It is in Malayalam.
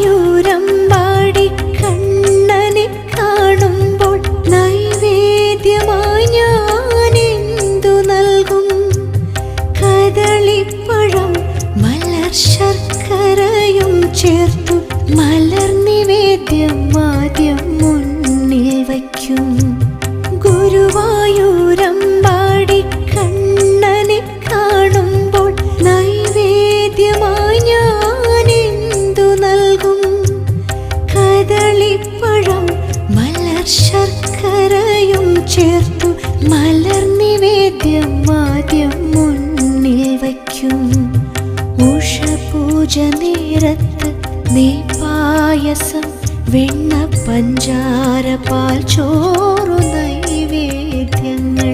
ഗുരുവായൂരമ്പാടി കണ്ണനെ കാണുമ്പോൾ നൈവേദ്യമായി ഞാൻ എന്തു നൽകും? കദളിപ്പഴം മലർ ശർക്കരയും ചേർത്തു മലർ നിവേദ്യം ആദ്യം മുന്നിൽ വയ്ക്കും. ഗുരുവായൂരമ്പാടി കണ്ണനെ കാണുമ്പോൾ നൈവേദ്യമായി ഞാൻ എന്തു നൽകും? കദളിപ്പഴം മലർ ശർക്കരയും ചേർത്തു മലർ നിവേദ്യം ആദ്യം മുന്നിൽ വയ്ക്കും. ഉഷപൂജ നേരത്ത് നെയ്പായസം വെണ്ണ പഞ്ചാര പാൽ ചോറു നൈവേദ്യങ്ങൾ